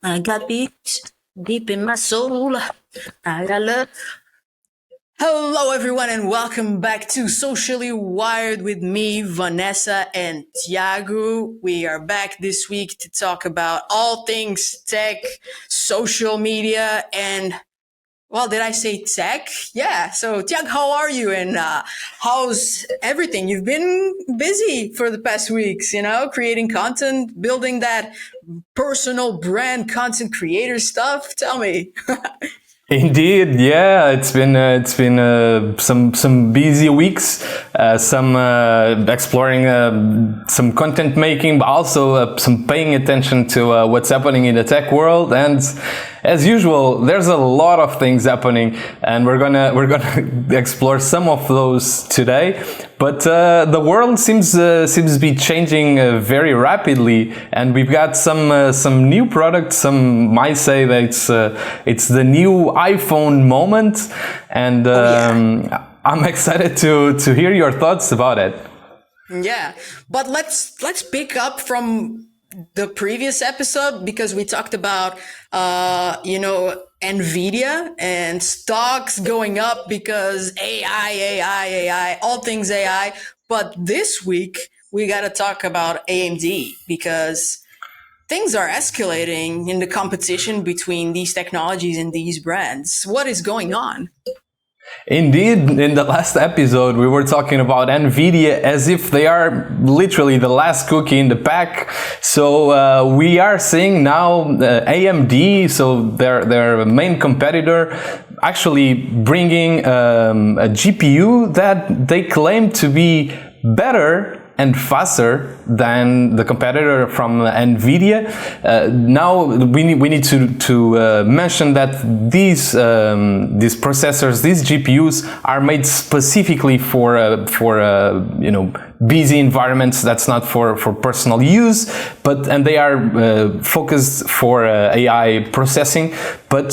I got beats deep in my soul. I got love. Hello, everyone, and welcome back to Socially Wired with me, Vanessa, and Tiago. We are back this week to talk about all things tech, social media, and well, did I say tech? Yeah. So, Tiago, how are you? And how's everything? You've been busy for the past weeks, creating content, building that personal brand content creator stuff. Tell me. Indeed, yeah, it's been some busy weeks, some exploring some content making, but also some paying attention to what's happening in the tech world. And as usual, there's a lot of things happening, and we're gonna explore some of those today. But the world seems to be changing very rapidly, and we've got some new products. Some might say that it's the new iPhone moment, and I'm excited to hear your thoughts about it. Yeah, but let's pick up from the previous episode because we talked about Nvidia and stocks going up because AI, all things AI. But this week we got to talk about AMD because things are escalating in the competition between these technologies and these brands. What is going on? Indeed, in the last episode, we were talking about Nvidia as if they are literally the last cookie in the pack. So we are seeing now AMD, so their main competitor, actually bringing a GPU that they claim to be better and faster than the competitor from Nvidia. Now we need to mention that these processors, these GPUs, are made specifically for busy environments. That's not for personal use, and they are focused for AI processing. But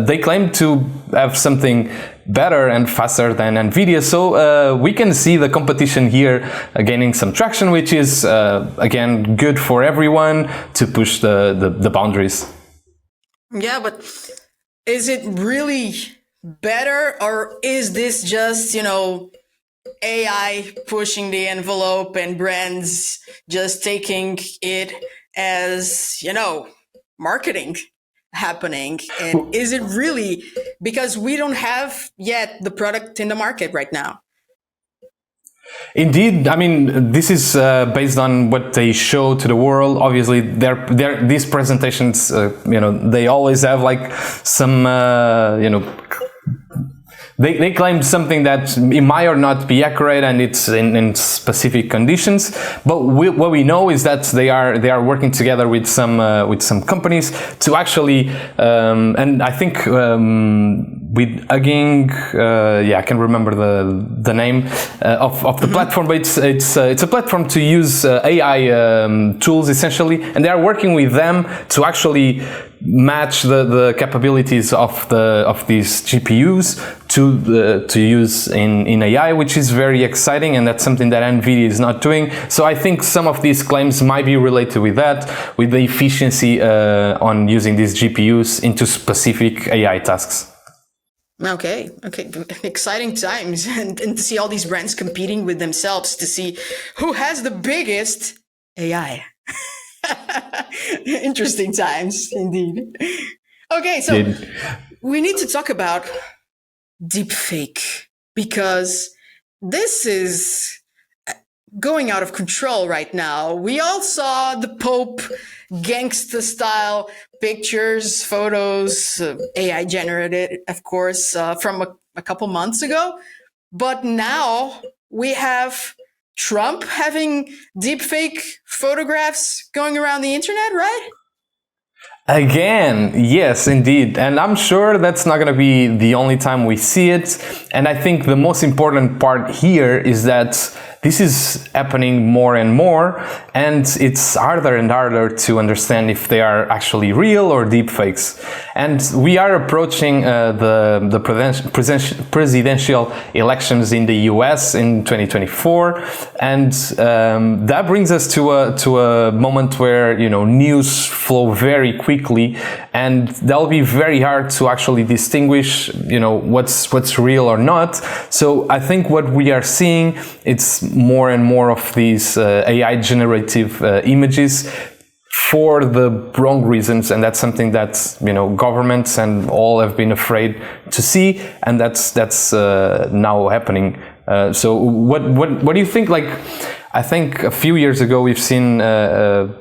they claim to have something better and faster than Nvidia, so we can see the competition here gaining some traction, which is again good for everyone to push the boundaries. Yeah, but is it really better, or is this just AI pushing the envelope and brands just taking it as marketing happening? And is it really, because we don't have yet the product in the market right now? Indeed, I mean, this is based on what they show to the world. Obviously, these presentations, they always have like some They claim something that it might or not be accurate, and it's in specific conditions. But what we know is that they are working together with some companies to actually, and I think with Aging, I can remember the name of the platform, but it's a platform to use AI tools essentially, and they are working with them to actually match the capabilities of these GPUs to use in AI, which is very exciting, and that's something that Nvidia is not doing. So I think some of these claims might be related with that, with the efficiency on using these GPUs into specific AI tasks. Okay. Exciting times, and to see all these brands competing with themselves to see who has the biggest AI. Interesting times, indeed. Okay, so we need to talk about deepfake because this is going out of control right now. We all saw the Pope gangsta style pictures, photos, AI generated, of course, from a couple months ago. But now we have Trump having deepfake photographs going around the internet, right? Again, yes, indeed. And I'm sure that's not going to be the only time we see it. And I think the most important part here is that this is happening more and more, and it's harder and harder to understand if they are actually real or deepfakes. And we are approaching the presidential elections in the US in 2024, and that brings us to a moment where news flow very quickly, and that'll be very hard to actually distinguish what's real or not. So I think what we are seeing, it's more and more of these AI generative images for the wrong reasons, and that's something that governments and all have been afraid to see, and that's now happening. So what do you think? Like, I think a few years ago we've seen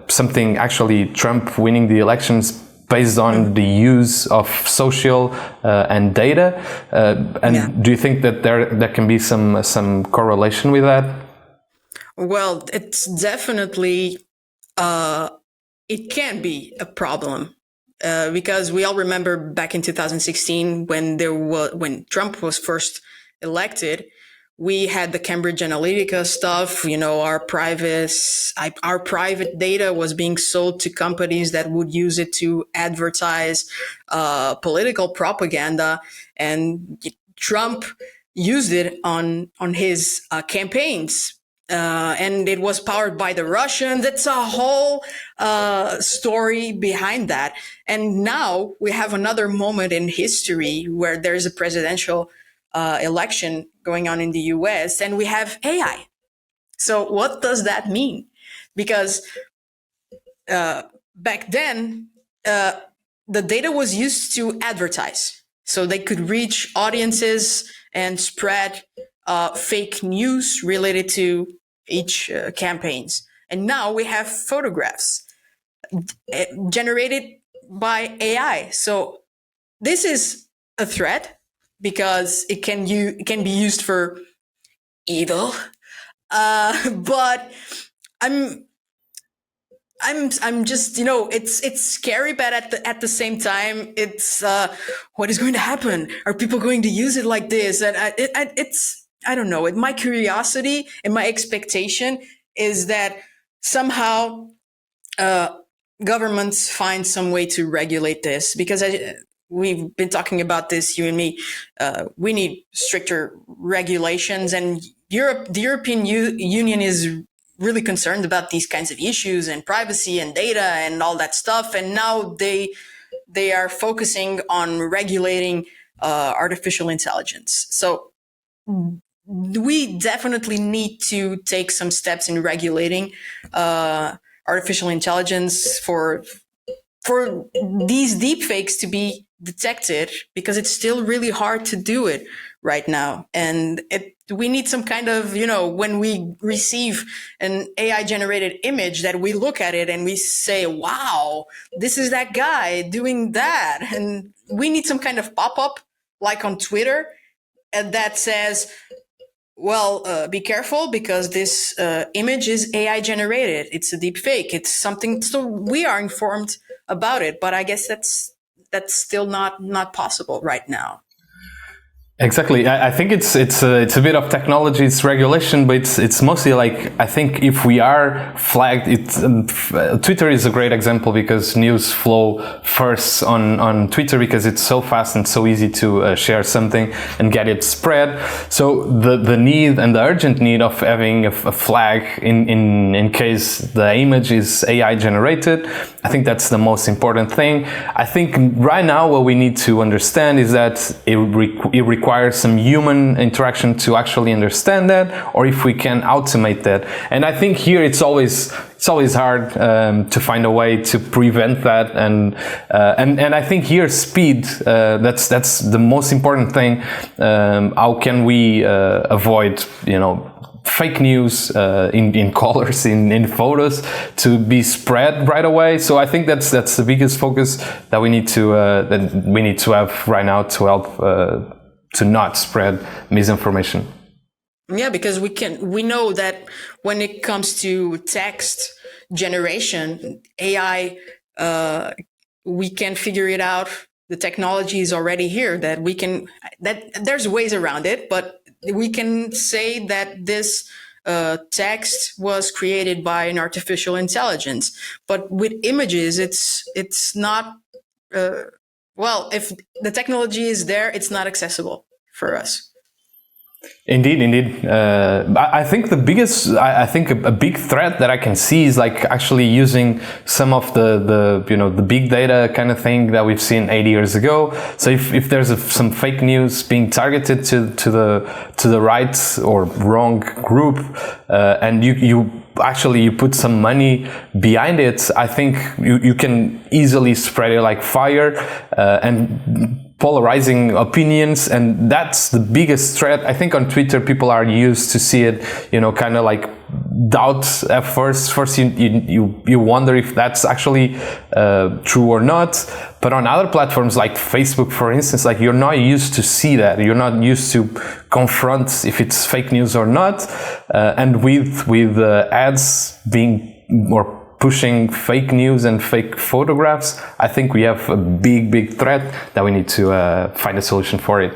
something, actually Trump winning the elections based on the use of social and data. Do you think that there can be some correlation with that? Well, it's definitely it can be a problem because we all remember back in 2016 when Trump was first elected. We had the Cambridge Analytica stuff. Our private data was being sold to companies that would use it to advertise political propaganda, and Trump used it on his campaigns. And it was powered by the Russians. It's a whole story behind that. And now we have another moment in history where there's a presidential election going on in the US, and we have AI. So what does that mean? Because back then, the data was used to advertise. So they could reach audiences and spread fake news related to each campaigns. And now we have photographs generated by AI. So this is a threat because it can be used for evil. But I'm just, it's scary, but at the same time, it's what is going to happen? Are people going to use it like this? And I don't know. My curiosity and my expectation is that somehow governments find some way to regulate this, because we've been talking about this, you and me. We need stricter regulations, and the European Union is really concerned about these kinds of issues and privacy and data and all that stuff. And now they are focusing on regulating artificial intelligence. So we definitely need to take some steps in regulating artificial intelligence for these deepfakes to be detected, because it's still really hard to do it right now. And we need some kind of, when we receive an AI generated image, that we look at it and we say, wow, this is that guy doing that. And we need some kind of pop-up, like on Twitter, that says, well, be careful, because this image is AI generated. It's a deep fake. It's something. So we are informed about it, but I guess that's still not possible right now. Exactly. I think it's a bit of technology, it's regulation, but it's mostly like, I think if we are flagged, Twitter is a great example, because news flow first on Twitter, because it's so fast and so easy to share something and get it spread. So the need and the urgent need of having a flag in case the image is AI generated, I think that's the most important thing. I think right now what we need to understand is that it requires some human interaction to actually understand that, or if we can automate that. And I think here it's always hard to find a way to prevent that. And I think here speed, that's the most important thing. How can we avoid fake news in colors, in photos, to be spread right away? So I think that's the biggest focus that we need to have right now to help to not spread misinformation. Yeah, because we know that when it comes to text generation, AI, we can figure it out. The technology is already here, that there's ways around it, but we can say that this text was created by an artificial intelligence. But with images, it's not. Well, if the technology is there, it's not accessible for us. Indeed, indeed. I think the biggest, I think a big threat that I can see is like actually using some of the the big data kind of thing that we've seen 80 years ago. So if there's some fake news being targeted to the right or wrong group, and you actually you put some money behind it, I think you can easily spread it like fire, and polarizing opinions, and that's the biggest threat. I think on Twitter people are used to see it, kind of like doubt at first. First you wonder if that's actually true or not. But on other platforms like Facebook, for instance, like you're not used to see that. You're not used to confront if it's fake news or not. And with ads being or pushing fake news and fake photographs, I think we have a big threat that we need to find a solution for it.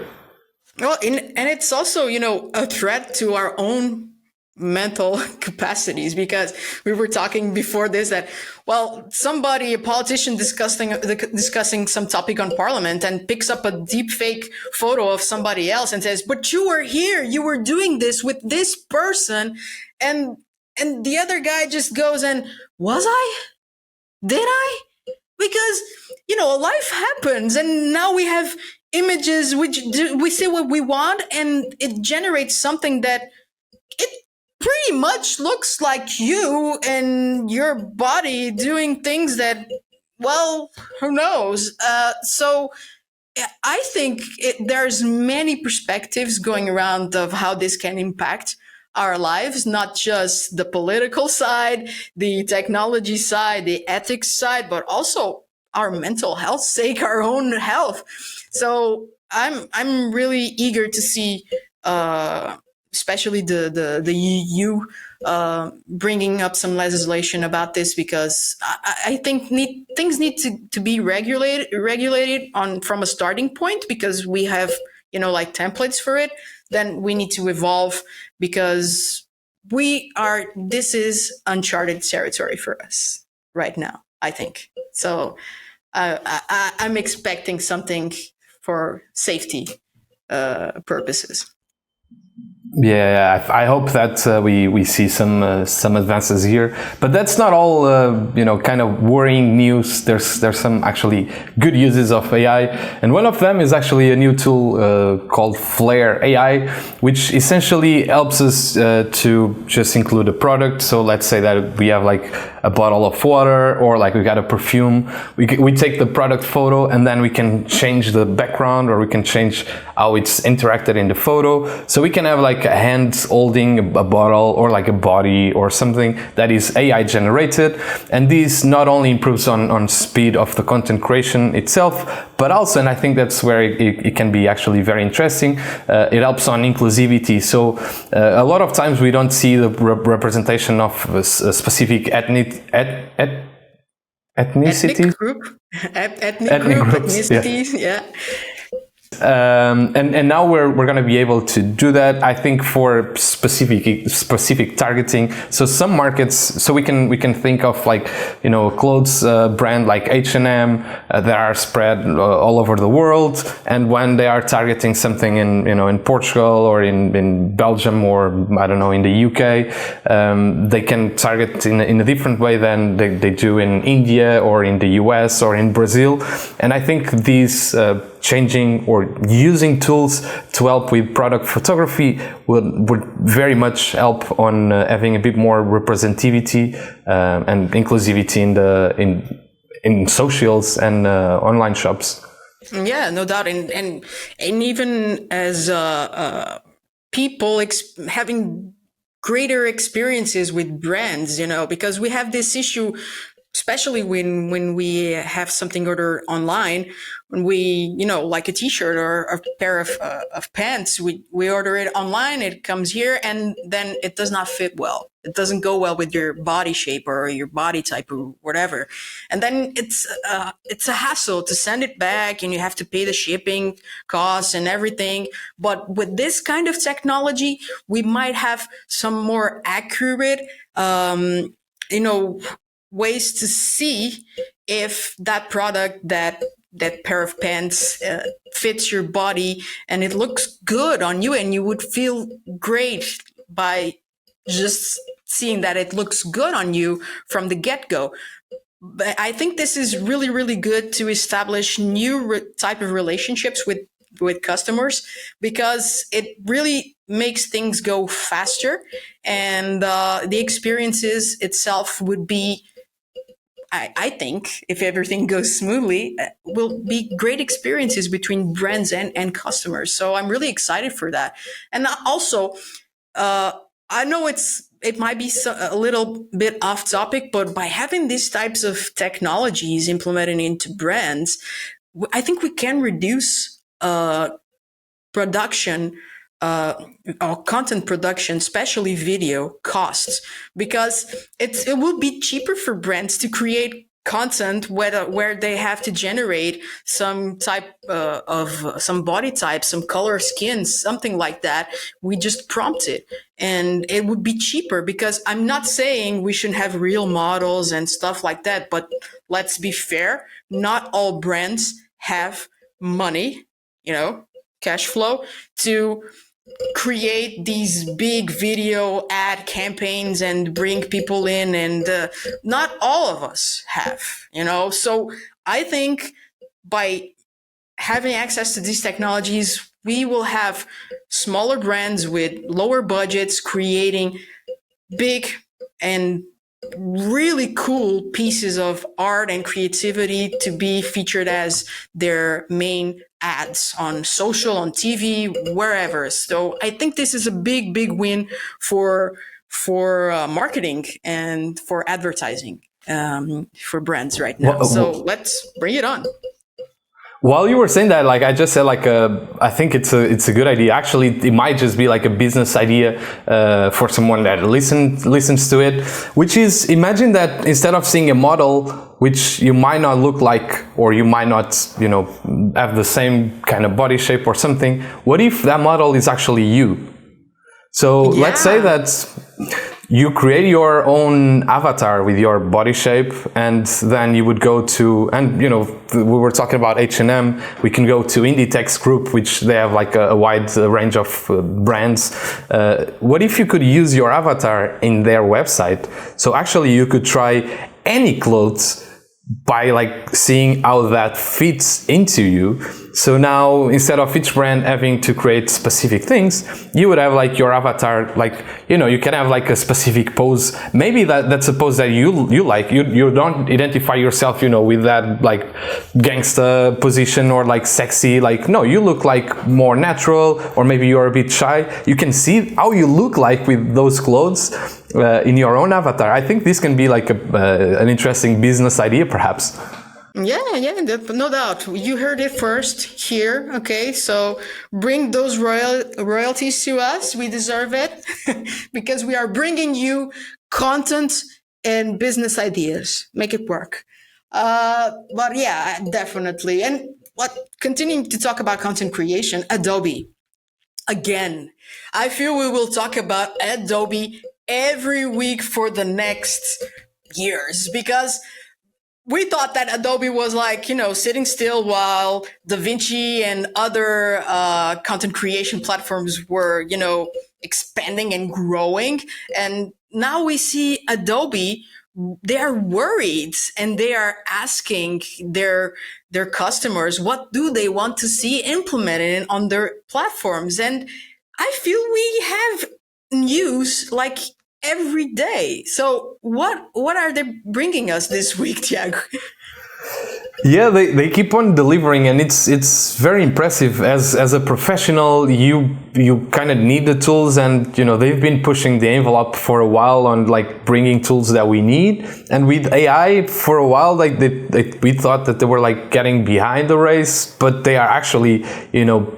Well, and it's also, a threat to our own mental capacities, because we were talking before this that, well, a politician discussing some topic on parliament and picks up a deep fake photo of somebody else and says, but you were here, you were doing this with this person, and the other guy just goes and, was I? Did I? Because, life happens, and now we have images we see what we want, and it generates something that it pretty much looks like you and your body doing things that, well, who knows? So I think there's many perspectives going around of how this can impact our lives, not just the political side, the technology side, the ethics side, but also our mental health sake, our own health. So I'm really eager to see, especially the EU bringing up some legislation about this, because I think things need to be regulated from a starting point, because we have like templates for it. Then we need to evolve, because this is uncharted territory for us right now, I think. So I'm expecting something for safety purposes. Yeah, I hope that we see some advances here, but that's not all kind of worrying news. There's some actually good uses of AI, and one of them is actually a new tool called Flare AI, which essentially helps us to just include a product. So let's say that we have like a bottle of water, or like we got a perfume. We take the product photo, and then we can change the background, or we can change how it's interacted in the photo. So we can have like a hand holding a bottle, or like a body or something that is AI generated. And this not only improves on speed of the content creation itself, but also, and I think that's where it can be actually very interesting, it helps on inclusivity. So a lot of times we don't see the representation of a specific ethnicity. Ethnic group, ethnicities, yeah. And now we're going to be able to do that, I think, for specific targeting. So some markets, so we can think of like clothes brand like H&M that are spread all over the world, and when they are targeting something in Portugal or in Belgium, or I don't know, in the UK, they can target in a different way than they do in India or in the US or in Brazil. And I think these changing or using tools to help with product photography would very much help on having a bit more representativity and inclusivity in socials and online shops. Yeah, no doubt, and even as people having greater experiences with brands, because we have this issue especially when we have something ordered online, when we, like a t-shirt or a pair of pants, we order it online, it comes here, and then it does not fit well. It doesn't go well with your body shape or your body type or whatever. And then it's a hassle to send it back, and you have to pay the shipping costs and everything. But with this kind of technology, we might have some more accurate, you know, ways to see if that product, that pair of pants, fits your body and it looks good on you, and you would feel great by just seeing that it looks good on you from the get-go. But I think this is really, really good to establish new type of relationships with customers, because it really makes things go faster, and the experiences itself would be, I think, if everything goes smoothly, will be great experiences between brands and customers. So I'm really excited for that. And also, I know it might be a little bit off topic, but by having these types of technologies implemented into brands, I think we can reduce production, or content production, especially video costs, because it will be cheaper for brands to create content where they have to generate some type of some body type, some color skin, something like that. We just prompt it, and it would be cheaper, because I'm not saying we shouldn't have real models and stuff like that, but let's be fair, not all brands have money, cash flow, to create these big video ad campaigns and bring people in, and not all of us have, so I think by having access to these technologies, we will have smaller brands with lower budgets creating big and really cool pieces of art and creativity to be featured as their main ads on social, on TV, wherever. So I think this is a big, big win for marketing and for advertising, for brands right now. So let's bring it on. While you were saying that, like I just said, like I think it's a good idea. Actually, it might just be like a business idea for someone that listens to it. Which is, imagine that instead of seeing a model which you might not look like, or you might not, have the same kind of body shape or something. What if that model is actually you? So let's say that you create your own avatar with your body shape, and then you would go to, and we were talking about H&M, we can go to Inditex Group, which they have like a wide range of brands. What if you could use your avatar in their website? So actually you could try any clothes by like seeing how that fits into you. So now, instead of each brand having to create specific things, you would have like your avatar, like, you can have like a specific pose. Maybe that's a pose that you like. You don't identify yourself, with that like gangsta position or like sexy, like, no, you look like more natural, or maybe you're a bit shy. You can see how you look like with those clothes in your own avatar. I think this can be like an interesting business idea, perhaps. Yeah, no doubt. You heard it first here. Okay, so bring those royalties to us. We deserve it because we are bringing you content and business ideas. Make it work. But yeah, definitely. And continuing to talk about content creation, Adobe. Again, I feel we will talk about Adobe every week for the next years, because we thought that Adobe was like, sitting still while DaVinci and other content creation platforms were, expanding and growing. And now we see Adobe, they are worried, and they are asking their customers, what do they want to see implemented on their platforms? And I feel we have news like every day. So what are they bringing us this week, Tiago? Yeah, they keep on delivering, and it's very impressive. As a professional, you kind of need the tools, and they've been pushing the envelope for a while on like bringing tools that we need. And with AI, for a while, like we thought that they were like getting behind the race, but they are actually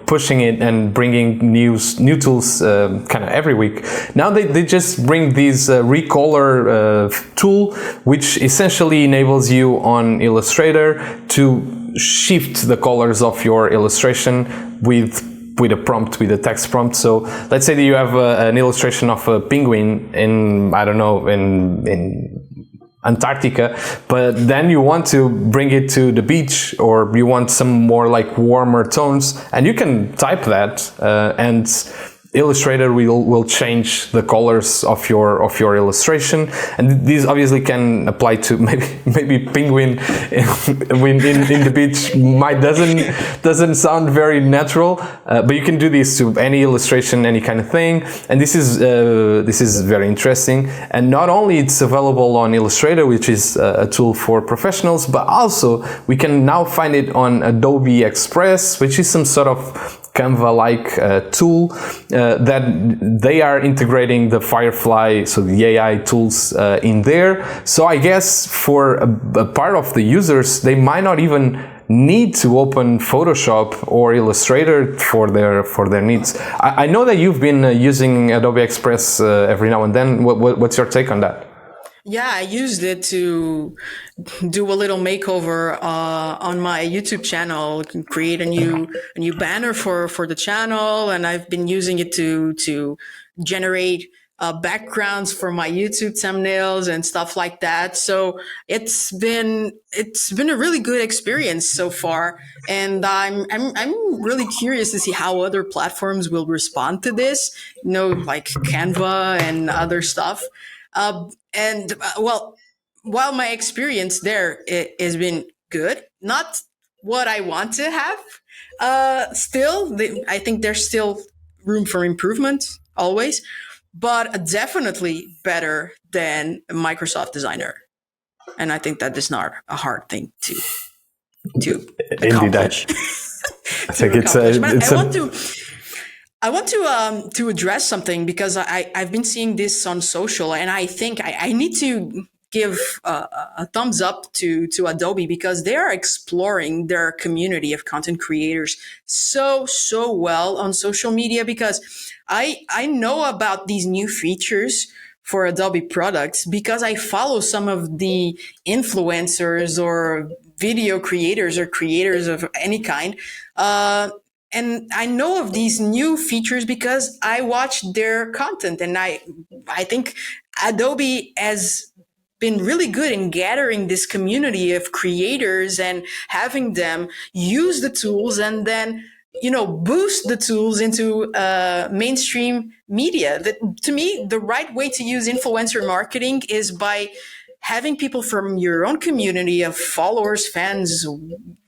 pushing it and bringing new tools kind of every week. Now they just bring this recolor tool, which essentially enables you on Illustrator to shift the colors of your illustration with a prompt, with a text prompt. So let's say that you have an illustration of a penguin in, I don't know, in Antarctica, but then you want to bring it to the beach, or you want some more like warmer tones, and you can type that and Illustrator will change the colors of your illustration. And these obviously can apply to maybe penguin in the beach doesn't sound very natural, but you can do this to any illustration, any kind of thing. And this is very interesting. And not only it's available on Illustrator, which is a tool for professionals, but also we can now find it on Adobe Express, which is some sort of Canva-like tool that they are integrating the Firefly, so the AI tools in there. So I guess for a part of the users, they might not even need to open Photoshop or Illustrator for their needs. I know that you've been using Adobe Express every now and then. What's your take on that? Yeah, I used it to do a little makeover on my YouTube channel, create a new banner for the channel, and I've been using it to generate backgrounds for my YouTube thumbnails and stuff like that. So it's been a really good experience so far, and I'm really curious to see how other platforms will respond to this. Like Canva and other stuff. Well, while my experience there has been good, not what I want to have, I think there's still room for improvement always, but definitely better than Microsoft Designer. And I think that is not a hard thing to Indeed, accomplish. I think it's a I want to address something, because I've been seeing this on social, and I think I need to give a thumbs up to Adobe, because they are exploring their community of content creators so well on social media. Because I know about these new features for Adobe products because I follow some of the influencers or video creators or creators of any kind. And I know of these new features because I watched their content, and I think Adobe has been really good in gathering this community of creators and having them use the tools, and then boost the tools into mainstream media. That, to me, the right way to use influencer marketing is by having people from your own community of followers, fans,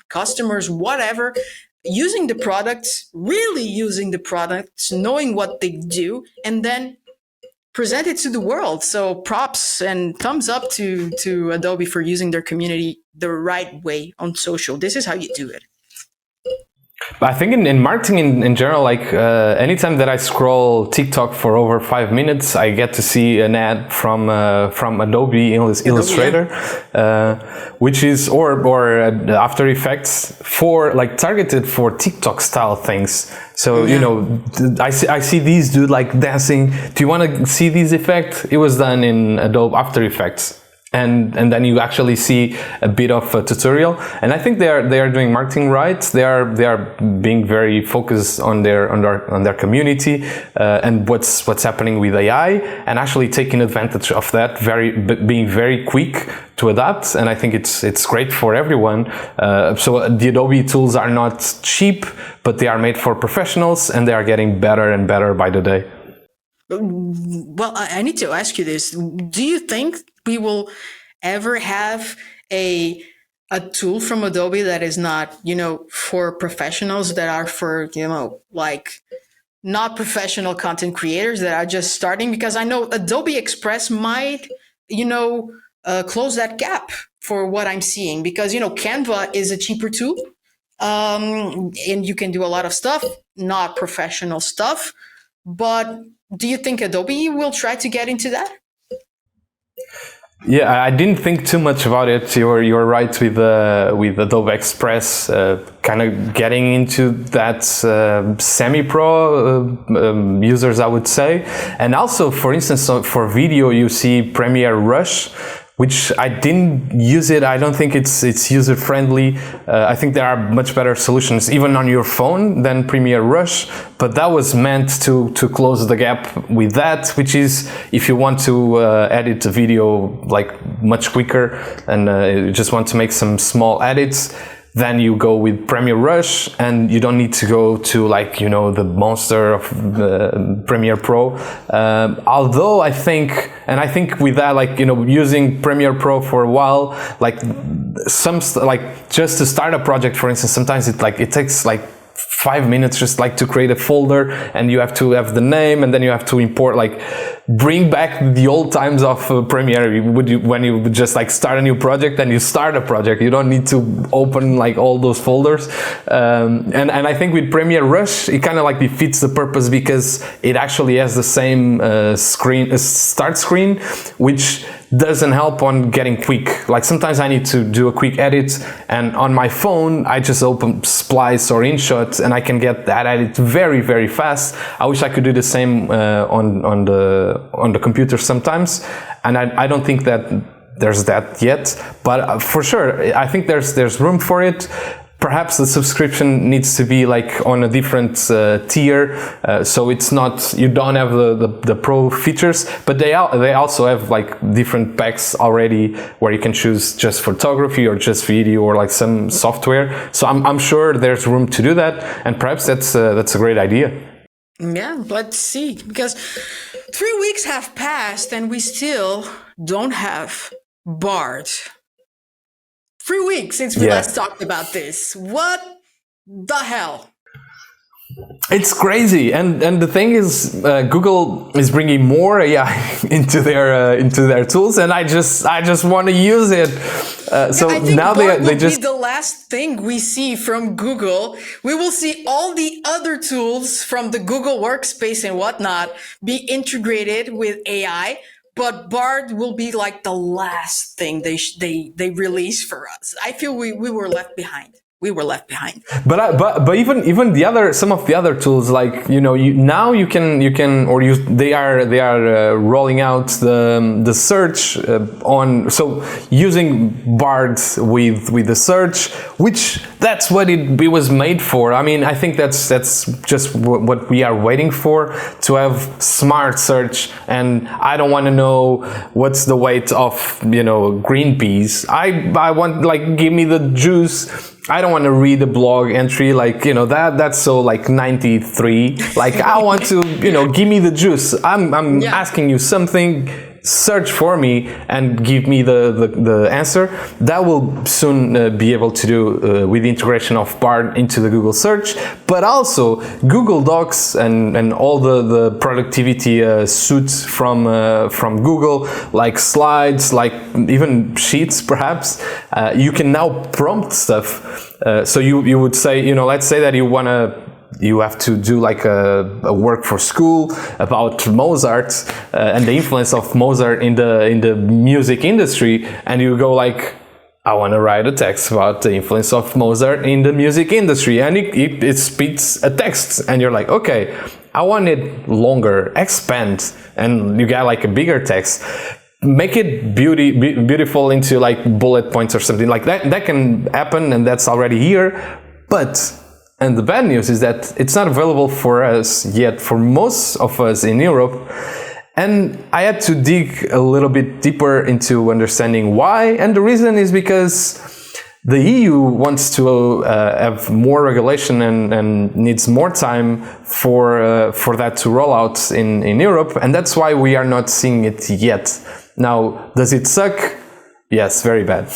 customers, whatever, using the products, really using the products, knowing what they do, and then present it to the world. So props and thumbs up to Adobe for using their community the right way on social. This is how you do it. I think in marketing in general, like anytime that I scroll TikTok for over 5 minutes, I get to see an ad from Adobe Illustrator, which is or After Effects for like targeted for TikTok style things. So I see these dude like dancing. Do you want to see this effect? It was done in Adobe After Effects. And then you actually see a bit of a tutorial, and I think they are doing marketing right. They are being very focused on their community and what's happening with AI, and actually taking advantage of that, being very quick to adapt. And I think it's great for everyone. So the Adobe tools are not cheap, but they are made for professionals, and they are getting better and better by the day. Well, I need to ask you this. Do you think we will ever have a tool from Adobe that is not, for professionals, that are for, like not professional content creators that are just starting? Because I know Adobe Express might, close that gap for what I'm seeing, because Canva is a cheaper tool, and you can do a lot of stuff, not professional stuff. But do you think Adobe will try to get into that? Yeah, I didn't think too much about it. You're right with Adobe Express, kind of getting into that semi-pro users, I would say. And also, for instance, for video, you see Premiere Rush, which I didn't use it. I don't think it's user friendly. I think there are much better solutions even on your phone than Premiere Rush, but that was meant to close the gap with that, which is if you want to edit a video like much quicker and you just want to make some small edits, then you go with Premiere Rush and you don't need to go to the monster of Premiere Pro. Although I think with that, using Premiere Pro for a while, just to start a project, for instance, sometimes it takes 5 minutes just to create a folder, and you have to have the name, and then you have to import, bring back the old times of Premiere. When you would just start a new project and you start a project, you don't need to open all those folders. And I think with Premiere Rush, it kind of defeats the purpose, because it actually has the same start screen, which doesn't help on getting quick. Sometimes I need to do a quick edit, and on my phone I just open Splice or InShot and I can get that edit very, very fast. I wish I could do the same on the computer sometimes, and I don't think that there's that yet, but for sure I think there's room for it. Perhaps the subscription needs to be on a different tier, so it's not, you don't have the pro features, but they also have different packs already where you can choose just photography or just video or some software. So I'm sure there's room to do that, and perhaps that's a great idea. Yeah, let's see, because 3 weeks have passed and we still don't have Bard. 3 weeks since we last talked about this. What the hell? It's crazy, and the thing is, Google is bringing more AI into their tools, and I just want to use it. So I think now they just be the last thing we see from Google. We will see all the other tools from the Google Workspace and whatnot be integrated with AI. But Bard will be the last thing they release for us. I feel we were left behind. We were left behind. But even some of the other tools, they are rolling out the search on, so using Bard with the search, which that's what it was made for. I mean, I think that's just what we are waiting for, to have smart search. And I don't want to know what's the weight of green peas. I want give me the juice. I don't want to read a blog entry that's so 93. I want to give me the juice. I'm asking you something, search for me and give me the answer. That will soon be able to do with the integration of Bard into the Google search, but also Google Docs and all the productivity suites from Google, like Slides, even Sheets perhaps. You can now prompt stuff. So you would say, let's say that you have to do a work for school about Mozart and the influence of Mozart in the music industry, and you go I want to write a text about the influence of Mozart in the music industry, and it spits a text, and you're okay, I want it longer, expand, and you get a bigger text. Make it beautiful into bullet points or something like that. That can happen, and that's already here. And the bad news is that it's not available for us yet, for most of us in Europe. And I had to dig a little bit deeper into understanding why. And the reason is because the EU wants to have more regulation and needs more time for that to roll out in Europe. And that's why we are not seeing it yet. Now, does it suck? Yes, very bad.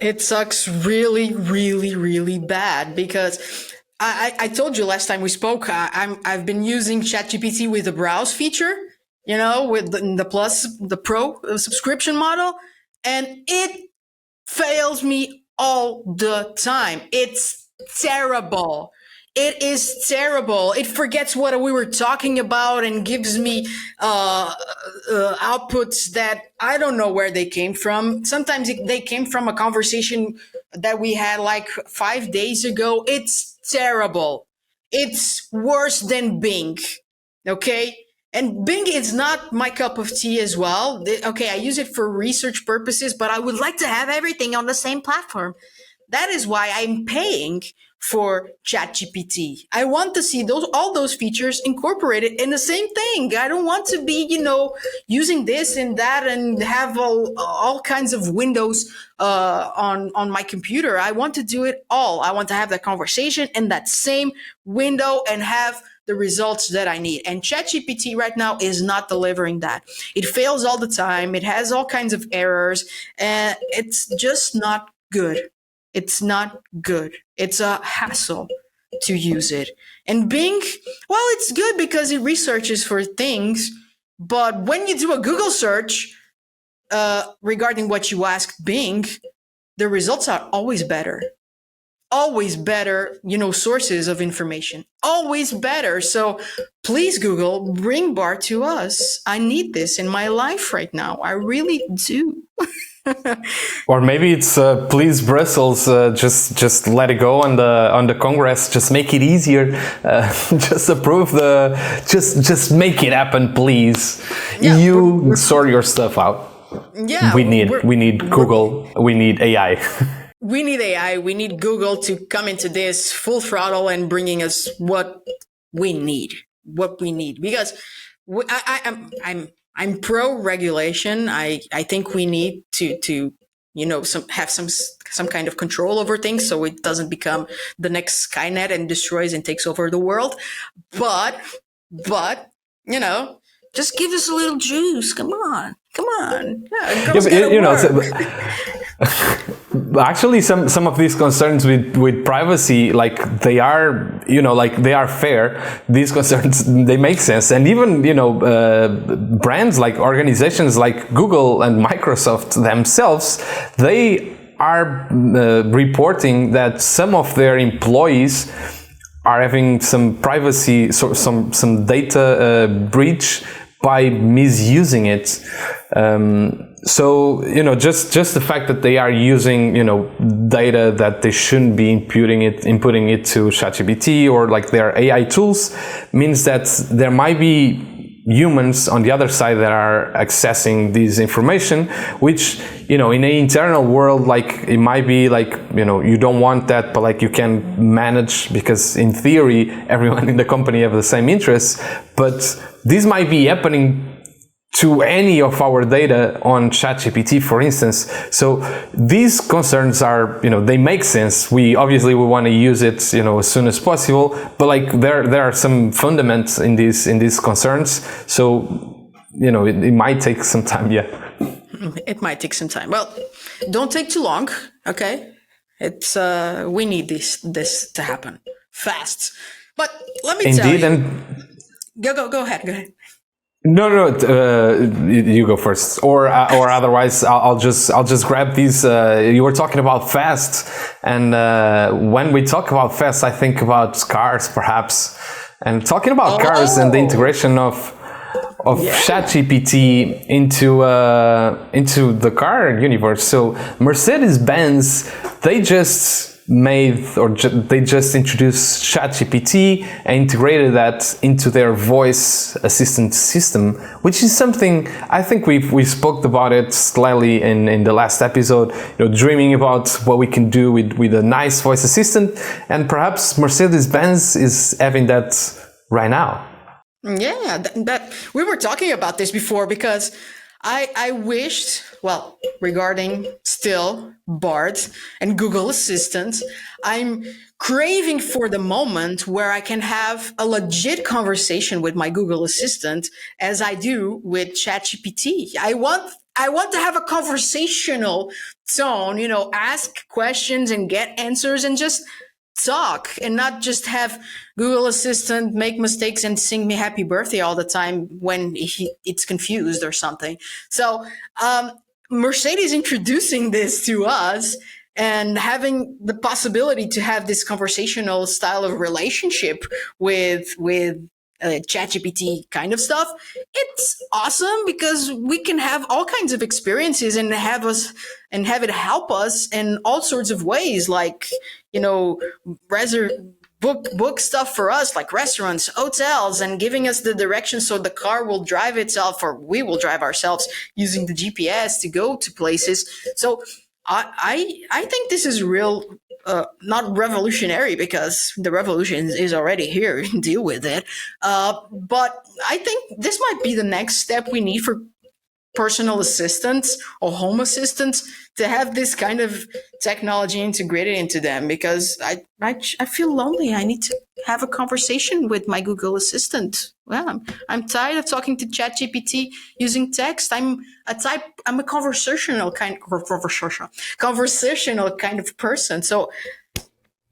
It sucks really, really, really bad, because I told you last time we spoke, I've been using ChatGPT with the browse feature, with the Pro subscription model. and it fails me all the time. It's terrible. It is terrible. It forgets what we were talking about and gives me outputs that I don't know where they came from. Sometimes they came from a conversation that we had like 5 days ago. It's terrible. It's worse than Bing. Okay. And Bing is not my cup of tea as well. Okay, I use it for research purposes, but I would like to have everything on the same platform. That is why I'm paying for ChatGPT. I want to see all those features incorporated in the same thing. I don't want to be, using this and that and have all kinds of windows on my computer. I want to do it all. I want to have that conversation in that same window and have the results that I need. And ChatGPT right now is not delivering that. It fails all the time. It has all kinds of errors, and it's just not good. It's not good. It's a hassle to use it. And Bing, well, it's good because it researches for things, but when you do a Google search regarding what you asked Bing, the results are always better. Always better, sources of information. Always better. So please, Google, bring Bart to us. I need this in my life right now. I really do. Or maybe it's please Brussels, just let it go on the Congress. Just make it easier. Just approve just make it happen, please. Yeah, You sort your stuff out. Yeah, we need Google. We need AI. We need AI. We need Google to come into this full throttle and bringing us what we need. Because I'm pro regulation. I think we need to have some kind of control over things so it doesn't become the next Skynet and destroys and takes over the world. But just give us a little juice. Come on. Yeah, actually, some of these concerns with privacy, they are fair. These concerns, they make sense, and even brands like organizations like Google and Microsoft themselves, they are reporting that some of their employees are having some privacy, some data breach by misusing it. So just the fact that they are using data that they shouldn't be inputting it to ChatGPT or their AI tools means that there might be humans on the other side that are accessing this information, which in an internal world, it might be you don't want that, but you can manage, because in theory everyone in the company have the same interests. But this might be happening to any of our data on ChatGPT, for instance. So these concerns are, they make sense. We want to use it, as soon as possible. But there are some fundamentals in these concerns. So, it might take some time. Yeah. It might take some time. Well, don't take too long. Okay. It's we need this to happen fast. But let me tell you. And go ahead. No, you go first, or otherwise I'll just grab these. You were talking about fast, and when we talk about fast, I think about cars, perhaps, and talking about cars and the integration of ChatGPT into the car universe. So Mercedes-Benz, they just introduced ChatGPT and integrated that into their voice assistant system, which is something I think we spoke about it slightly in the last episode, dreaming about what we can do with a nice voice assistant, and perhaps Mercedes-Benz is having that right now. Yeah, that we were talking about this before, because I wished, well, regarding still Bard and Google Assistant, I'm craving for the moment where I can have a legit conversation with my Google Assistant as I do with ChatGPT. I want to have a conversational tone, ask questions and get answers and just talk, and not just have Google Assistant make mistakes and sing me happy birthday all the time when it's confused or something. So Mercedes introducing this to us and having the possibility to have this conversational style of relationship with ChatGPT kind of stuff, it's awesome because we can have all kinds of experiences and have it help us in all sorts of ways, like book stuff for us, like restaurants, hotels, and giving us the directions so the car will drive itself or we will drive ourselves using the GPS to go to places. So I think this is real, not revolutionary because the revolution is already here. Deal with it. But I think this might be the next step we need for personal assistants or home assistants to have this kind of technology integrated into them, because I feel lonely. I need to have a conversation with my Google Assistant. Well, I'm tired of talking to ChatGPT using text. I'm a conversational kind of person. So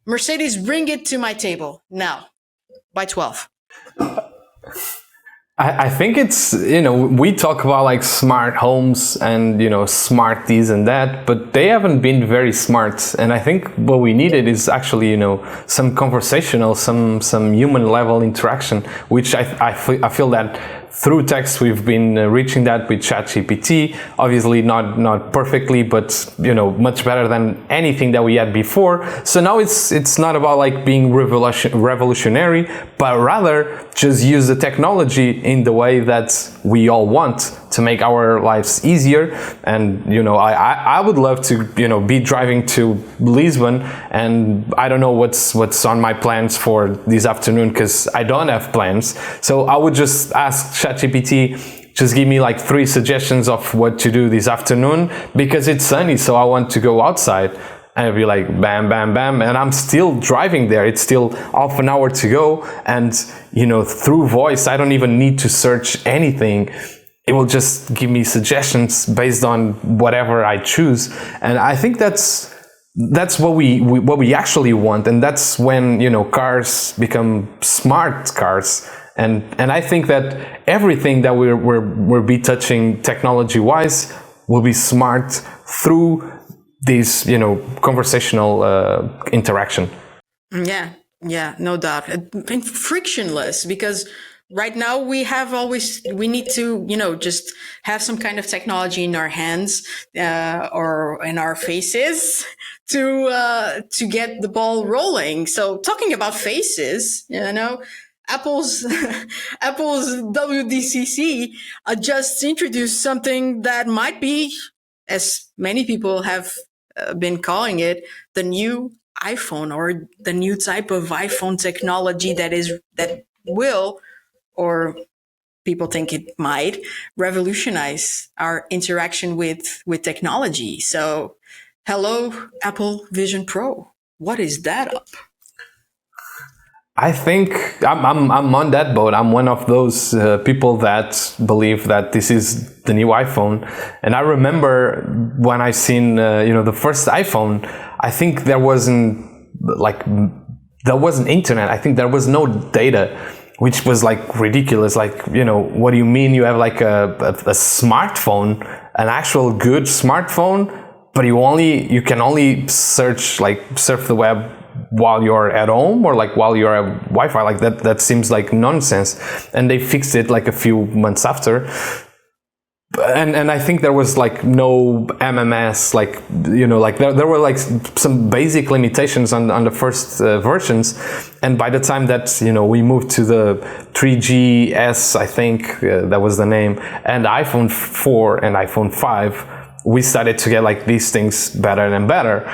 Mercedes, bring it to my table now by 12. I think it's, we talk about like smart homes and, smart this and that, but they haven't been very smart. And I think what we needed is actually, some conversational, some human level interaction, which I feel that through text we've been reaching that with ChatGPT. Obviously not perfectly, but much better than anything that we had before. So now it's not about like being revolutionary, but rather just use the technology in the way that we all want to make our lives easier. And I would love to be driving to Lisbon, and I don't know what's on my plans for this afternoon because I don't have plans. So I would just ask ChatGPT, just give me like 3 suggestions of what to do this afternoon because it's sunny, so I want to go outside. And I'd be like, bam, bam, bam. And I'm still driving there. It's still half an hour to go. And, through voice, I don't even need to search anything. It will just give me suggestions based on whatever I choose. And I think that's what we actually want. And that's when, cars become smart cars. And I think that everything that we'll be touching technology-wise will be smart through this, conversational interaction. Yeah, no doubt. And frictionless, because right now we need to, just have some kind of technology in our hands or in our faces to get the ball rolling. So talking about faces, Apple's WDCC just introduced something that might be, as many people have been calling it, the new iPhone, or the new type of iPhone technology that will, or people think it might, revolutionize our interaction with technology. So, hello, Apple Vision Pro. What is that up? I think I'm on that boat. I'm one of those people that believe that this is the new iPhone. And I remember when I seen the first iPhone, I think there wasn't internet. I think there was no data, which was like ridiculous. Like, what do you mean you have like a smartphone, an actual good smartphone, but you can only surf the web while you're at home, or like while you're at Wi-Fi? Like that seems like nonsense. And they fixed it like a few months after. And I think there was like no MMS, like there were like some basic limitations on the first versions. And by the time that we moved to the 3GS, I think that was the name, and iPhone 4 and iPhone 5, we started to get like these things better and better.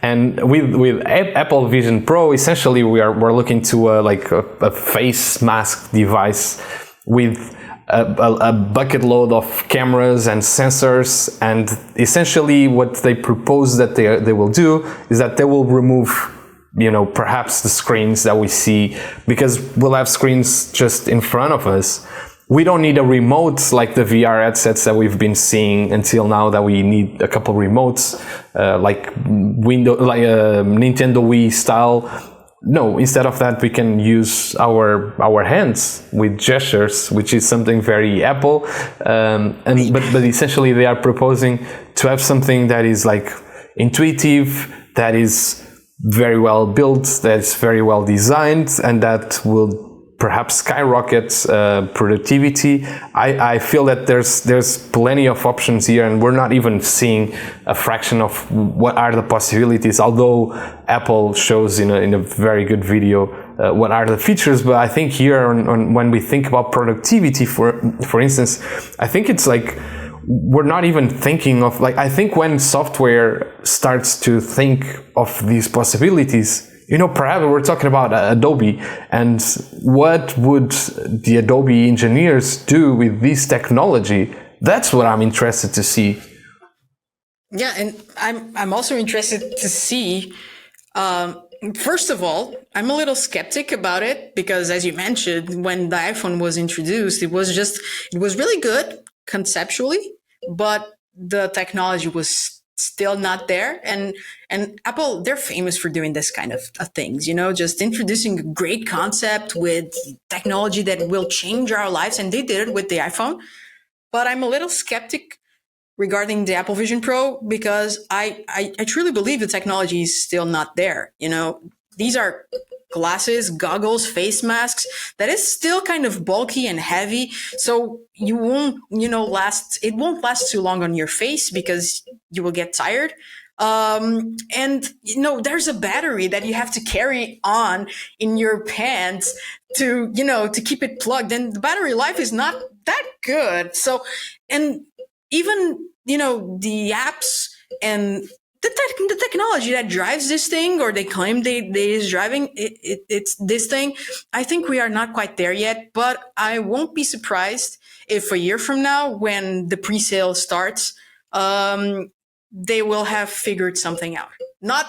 And with Apple Vision Pro, essentially we're looking to a face mask device with a bucket load of cameras and sensors. And essentially what they propose that they will do is that they will remove perhaps the screens that we see, because we'll have screens just in front of us. We don't need a remote like the VR headsets that we've been seeing until now, that we need a couple remotes, like Nintendo Wii style. no, instead of that, we can use our hands with gestures, which is something very Apple. But essentially, they are proposing to have something that is like intuitive, that is very well built, that's very well designed, and that will perhaps skyrocket productivity. I feel that there's plenty of options here, and we're not even seeing a fraction of what are the possibilities. Although Apple shows in a very good video what are the features, but I think here on when we think about productivity, for instance, I think it's like we're not even thinking of, like, I think when software starts to think of these possibilities, perhaps we're talking about Adobe, and what would the Adobe engineers do with this technology? That's what I'm interested to see. Yeah, and I'm also interested to see. First of all, I'm a little skeptic about it because, as you mentioned, when the iPhone was introduced, it was really good conceptually, but the technology was still not there. And Apple, they're famous for doing this kind of things, just introducing a great concept with technology that will change our lives. And they did it with the iPhone. But I'm a little skeptic regarding the Apple Vision Pro because I truly believe the technology is still not there. These are glasses, goggles, face masks that is still kind of bulky and heavy. So you won't, it won't last too long on your face because you will get tired. And there's a battery that you have to carry on in your pants to keep it plugged, and the battery life is not that good. So, and even, the apps and the technology that drives this thing, or they claim they is driving it's this thing, I think we are not quite there yet, but I won't be surprised if a year from now, when the pre-sale starts, they will have figured something out. Not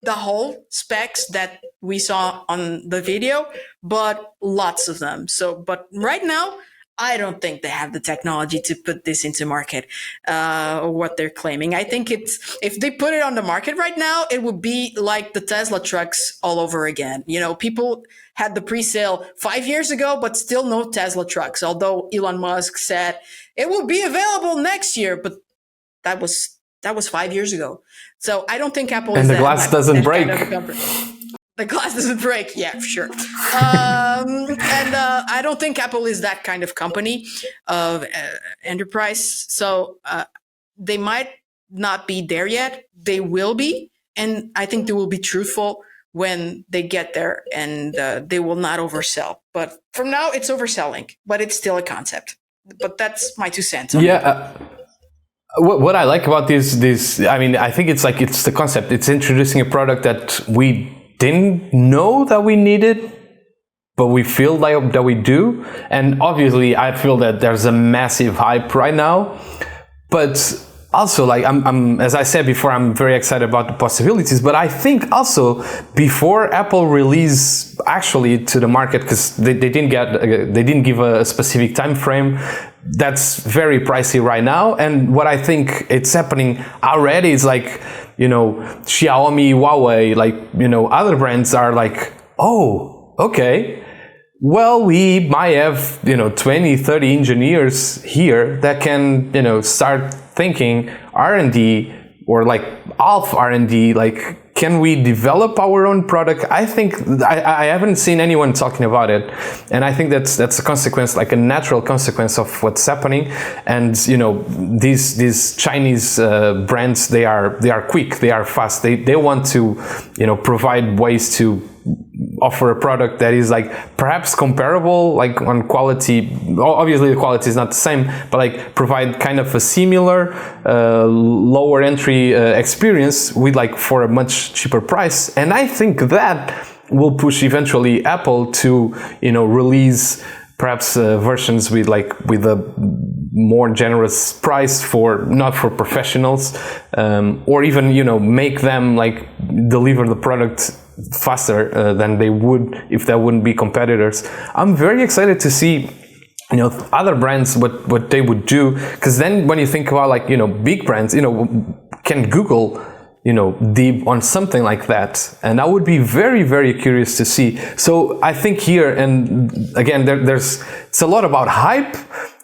the whole specs that we saw on the video, but lots of them. So, but right now, I don't think they have the technology to put this into market, or what they're claiming. I think if they put it on the market right now, it would be like the Tesla trucks all over again. People had the pre-sale 5 years ago, but still no Tesla trucks. Although Elon Musk said it will be available next year, but that was 5 years ago. So I don't think Apple and the glass doesn't break. The glass doesn't break. Yeah, sure. And I don't think Apple is that kind of company of enterprise. So they might not be there yet. They will be. And I think they will be truthful when they get there, and they will not oversell. But from now, it's overselling, but it's still a concept. But that's my 2 cents on it. What I like about this, I mean, I think it's the concept. It's introducing a product that we didn't know that we needed, but we feel like that we do. And obviously, I feel that there's a massive hype right now. But also, like I'm as I said before, I'm very excited about the possibilities. But I think also before Apple release actually to the market, because they didn't give a specific time frame. That's very pricey right now. And what I think it's happening already is like, Xiaomi, Huawei, like, other brands are like, oh, okay, well, we might have, 20, 30 engineers here that can, start thinking R&D, or like half R&D, like, can we develop our own product? I think I haven't seen anyone talking about it, and I think that's a consequence, like a natural consequence of what's happening. And these Chinese brands, they are quick, they are fast. They want to provide ways to offer a product that is like perhaps comparable, like on quality. Obviously the quality is not the same, but like provide kind of a similar lower entry experience with like for a much cheaper price. And I think that will push eventually Apple to release perhaps versions with a more generous price not for professionals, or even make them like deliver the product faster than they would if there wouldn't be competitors. I'm very excited to see other brands what they would do, because then when you think about like big brands, can Google deep on something like that. And I would be very, very curious to see. So I think here, and again, there's it's a lot about hype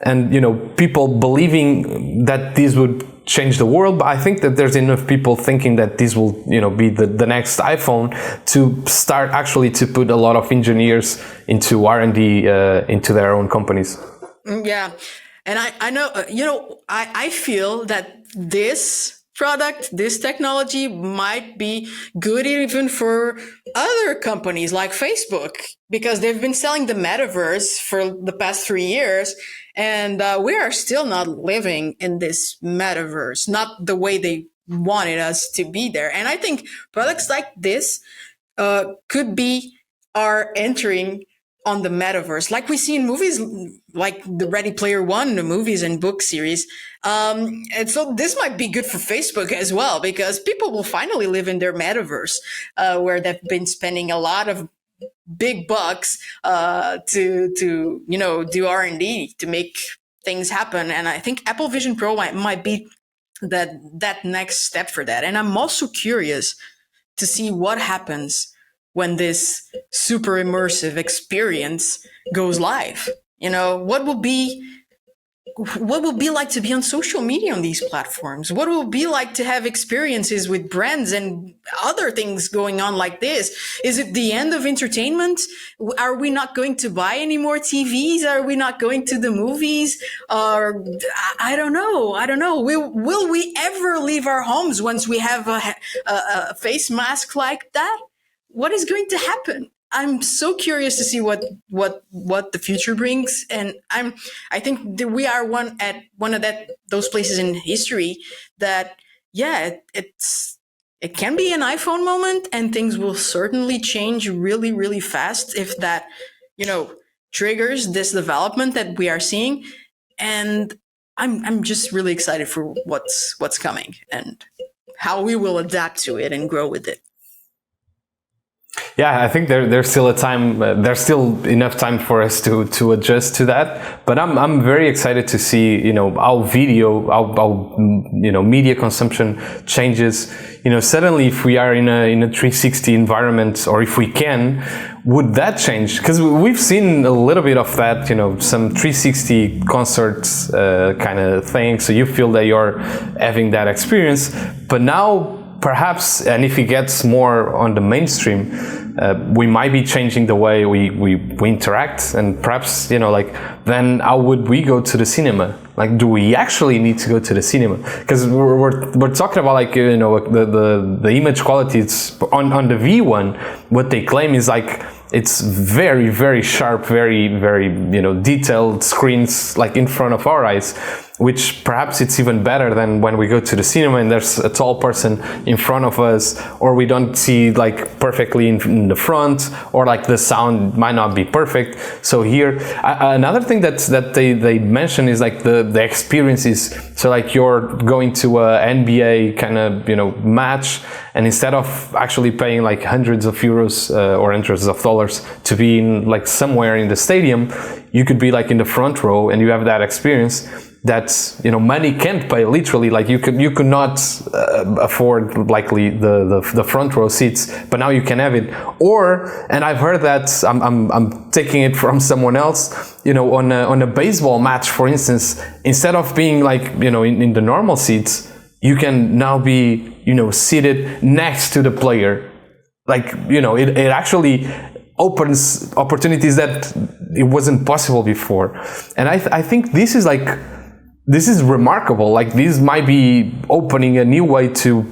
and people believing that this would change the world, but I think that there's enough people thinking that this will be the next iPhone to start actually to put a lot of engineers into R&D into their own companies. Yeah, and I know I feel that this product, this technology might be good even for other companies like Facebook, because they've been selling the metaverse for the past 3 years, and we are still not living in this metaverse, not the way they wanted us to be there. And I think products like this could be are entering on the metaverse, like we see in movies like the Ready Player One, the movies and book series. And so this might be good for Facebook as well, because people will finally live in their metaverse, where they've been spending a lot of big bucks to do R&D to make things happen. And I think Apple Vision Pro might be that next step for that. And I'm also curious to see what happens when this super immersive experience goes live. What will be like to be on social media on these platforms? What will be like to have experiences with brands and other things going on like this? Is it the end of entertainment? Are we not going to buy any more TVs? Are we not going to the movies? Or I don't know. Will we ever leave our homes once we have a face mask like that? What is going to happen? I'm so curious to see what the future brings, and I think that we are one of those places in history that it can be an iPhone moment, and things will certainly change really, really fast if that triggers this development that we are seeing. And I'm just really excited for what's coming and how we will adapt to it and grow with it. Yeah, I think there's still there's still enough time for us to adjust to that. But I'm very excited to see how media consumption changes. Suddenly if we are in a 360 environment, or if we can, would that change? Because we've seen a little bit of that, some 360 concerts kind of thing. So you feel that you're having that experience, but now, perhaps, and if it gets more on the mainstream, we might be changing the way we interact, and perhaps then how would we go to the cinema? Like, do we actually need to go to the cinema? Because we're talking about the image quality. It's on the V1. What they claim is it's very, very sharp, very, very detailed screens in front of our eyes, which perhaps it's even better than when we go to the cinema and there's a tall person in front of us, or we don't see perfectly in the front, or the sound might not be perfect. So here, another thing that they mention is the experiences. So you're going to a NBA kind of match, and instead of actually paying hundreds of euros or hundreds of dollars to be in somewhere in the stadium, you could be in the front row, and you have that experience that money can't pay. Literally, you could not afford likely the front row seats, but now you can have it. Or, and I've heard that I'm taking it from someone else, on a baseball match, for instance, instead of being in the normal seats, you can now be seated next to the player. It actually opens opportunities that it wasn't possible before. And I think this is remarkable. This might be opening a new way to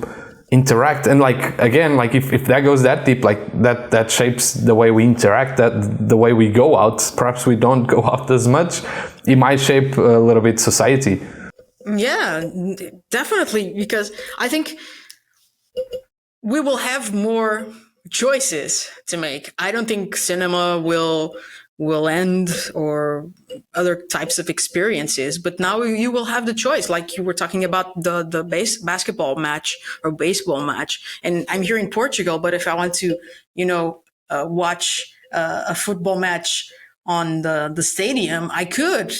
interact. And again, if that goes that deep, that shapes the way we interact, the way we go out. Perhaps we don't go out as much. It might shape a little bit society. Yeah, definitely, because I think we will have more choices to make. I don't think cinema will end, or other types of experiences, but now you will have the choice, like you were talking about the basketball match or baseball match. And I'm here in Portugal, but if I want to watch a football match on the stadium, I could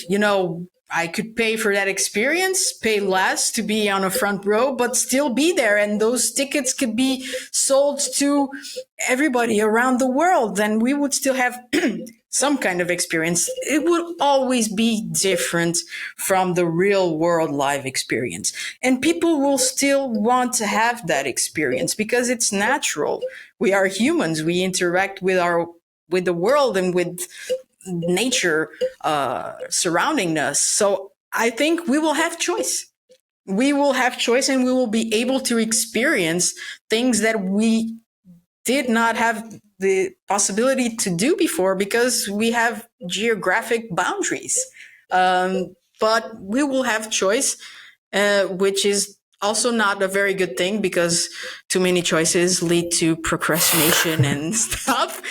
I could pay for that experience, pay less to be on a front row, but still be there. And those tickets could be sold to everybody around the world. Then we would still have some kind of experience. It would always be different from the real world live experience. And people will still want to have that experience because it's natural. We are humans. We interact with the world and with nature surrounding us. So I think we will have choice. We will have choice and we will be able to experience things that we did not have the possibility to do before because we have geographic boundaries. But we will have choice, which is also not a very good thing because too many choices lead to procrastination and stuff.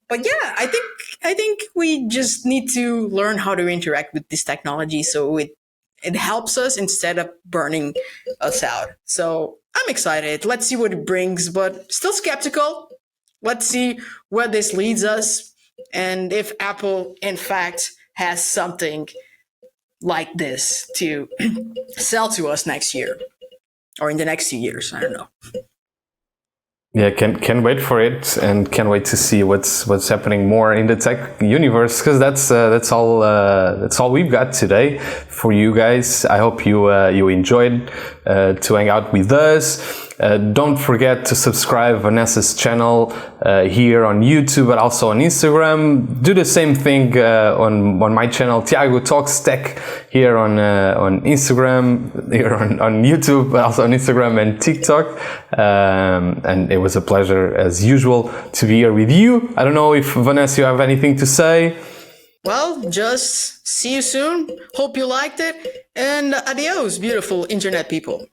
But yeah, I think we just need to learn how to interact with this technology so it helps us instead of burning us out. So I'm excited. Let's see what it brings, but still skeptical. Let's see where this leads us and if Apple in fact has something like this to sell to us next year or in the next 2 years. I don't know. Yeah, can wait for it, and can't wait to see what's happening more in the tech universe, because that's all we've got today for you guys. I hope you enjoyed to hang out with us. Don't forget to subscribe Vanessa's channel here on YouTube, but also on Instagram. Do the same thing on my channel, Tiago Talks Tech, here on Instagram, here on YouTube, but also on Instagram and TikTok. And it was a pleasure, as usual, to be here with you. I don't know if, Vanessa, you have anything to say? Well, just see you soon. Hope you liked it. And adios, beautiful internet people.